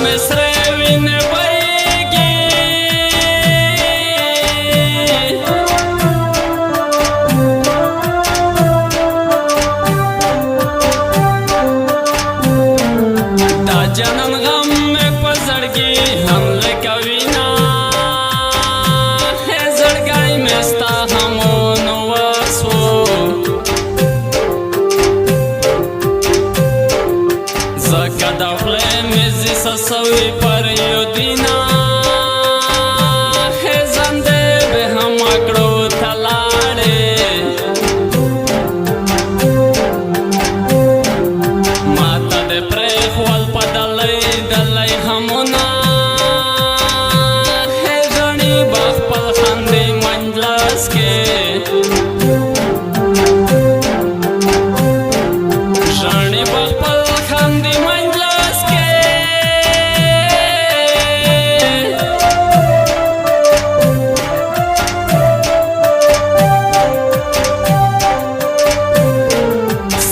مې سره وینې بهیږي دا جانان غم مې په زړګي حمله کوي نه زړګی مې ستا همون وسو زکه د خولې مې زیسه سوي پر یو دینا زندې به هم کړو ته لاړې ماته دې پرېښول په ډلۍ ډلۍ همونه غڼې به خپل خندې مجلس کې غڼې به خپل خندې مجلس کې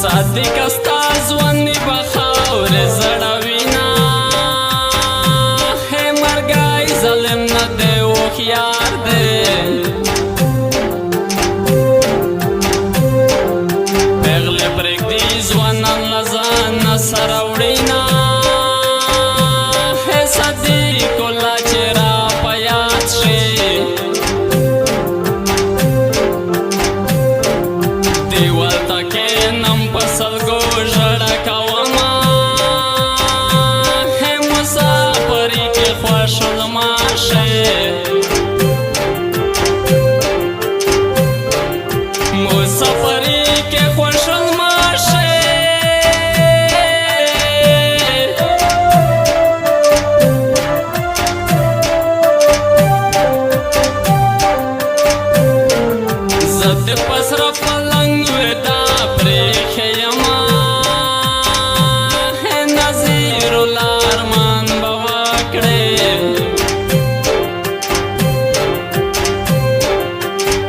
صادق ستا ژوندې به خاورې زړوینه مرګی ظلم نه دی هوښیار دی پېغلې پرېږدي ځوانان له ځانه سره وړينه صدیق الله چې را په یاد شي دیوال ته کښېنم په سلګو ژړه کومه مسافري کې خوښ الماشه مسافري کې خوښ الماشه زه دې په سره پلنګ ودا پرېښی یمه نظیر الله ارمان به وکړې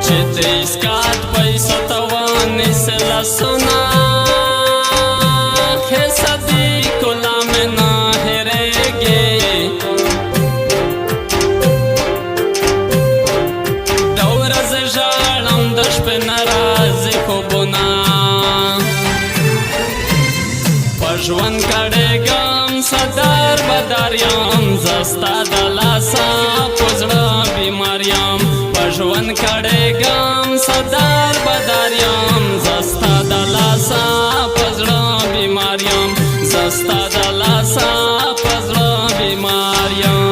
چې د اسکات پیسو ته ونیسې لاسونه صدیق الله مې نه هېرېږي د ورځې ژاړم د شپې نه راځي خوبونه په ژوند کړېږم صدر بدر یم زه ستا د لاسه په زړه بیمار یم په ژوند کړېږم صدر بدر یم زه ستا د لاسه په زړه بیمار یم زه ستا د لاسه په زړه بیمار یم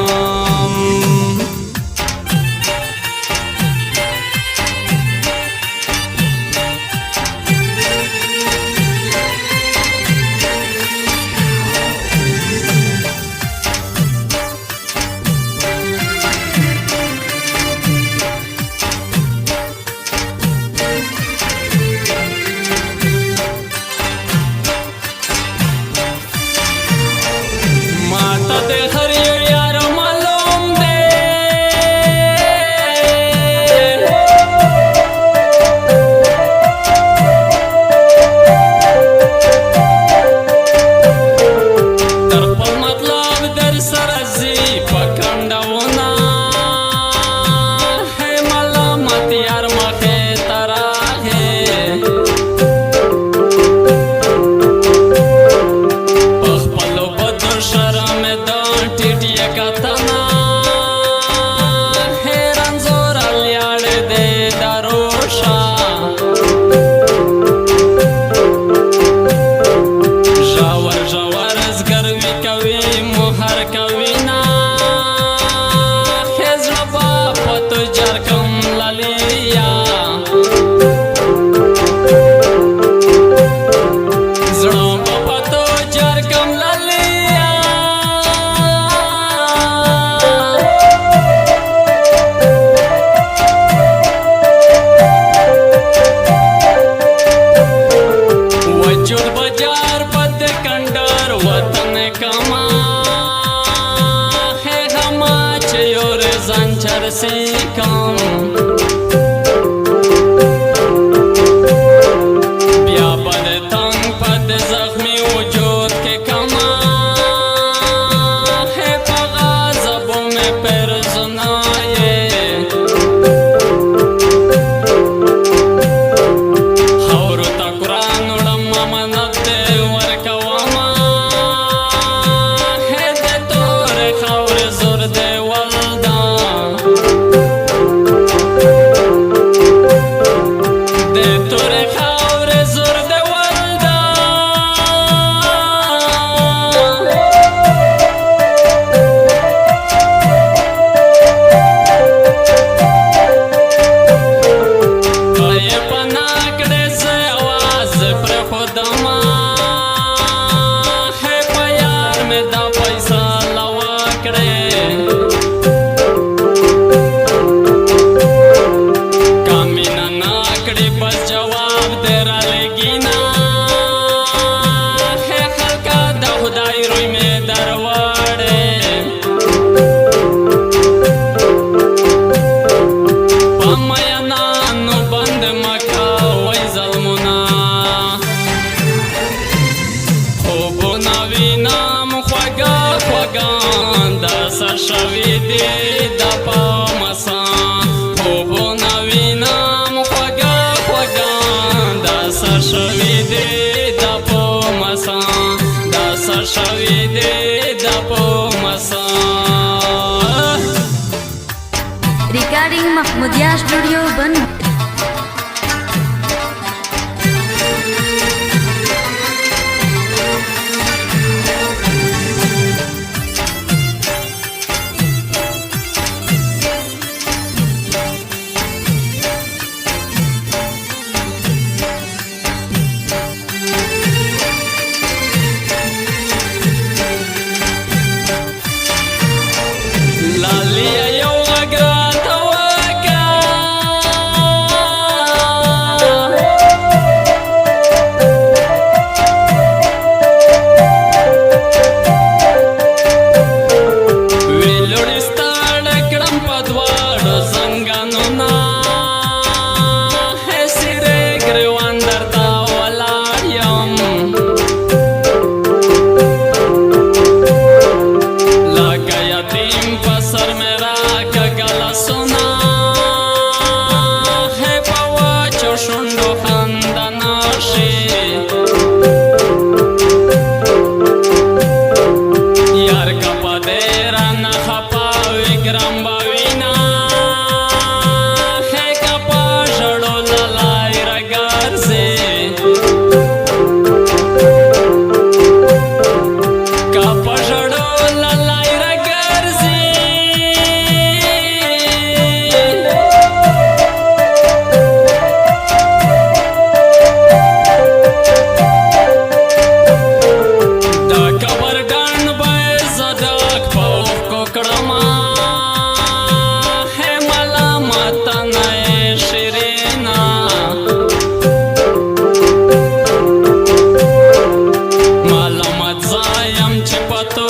ماته د هر یو یار معلوم دی در خپل مطلب در سره ځي په کنډونه ملامت یار مخې ته راغې په خپلو بدو شرم د ټیټې کتنه رنځور لیاړې دې دروشه ژور ژور زګروي کوي مهر کوي نه زړه به په تجار کم للیا زړه به په تجار کم للیا وجود بجار پد کنډر وطن کما غما چې یور زنچر سي کم بیا بد تنگ پد زخمی وجود کې کما خوبونه وینم خوږه خوږه داسه شوي دي د پامسان خوبونه وینم خوږه خوږه داسه شوي دي د پامسان داسه شوي دي د پامسان. Recording Mahmudia Studio Ban. لالیه یو غږ راته وکړه وی لوړې ستاړه کړم په دواړو زنګنونه هسې ری ګریوان درته ولاړ یم لکه یتیم په سر مې راکږه لاسونه هی په وچو شونډو خنده نشي یار که په دې رانه خفه وي ګرم به وینه هی که په ژړو له لای راګرځې که په ژړو له لای راګرځې د قبر ګڼ به یې زه ډک په اوښکو کړمه هی ملامته نه یې شیرینه ملامت زه یم چې په تو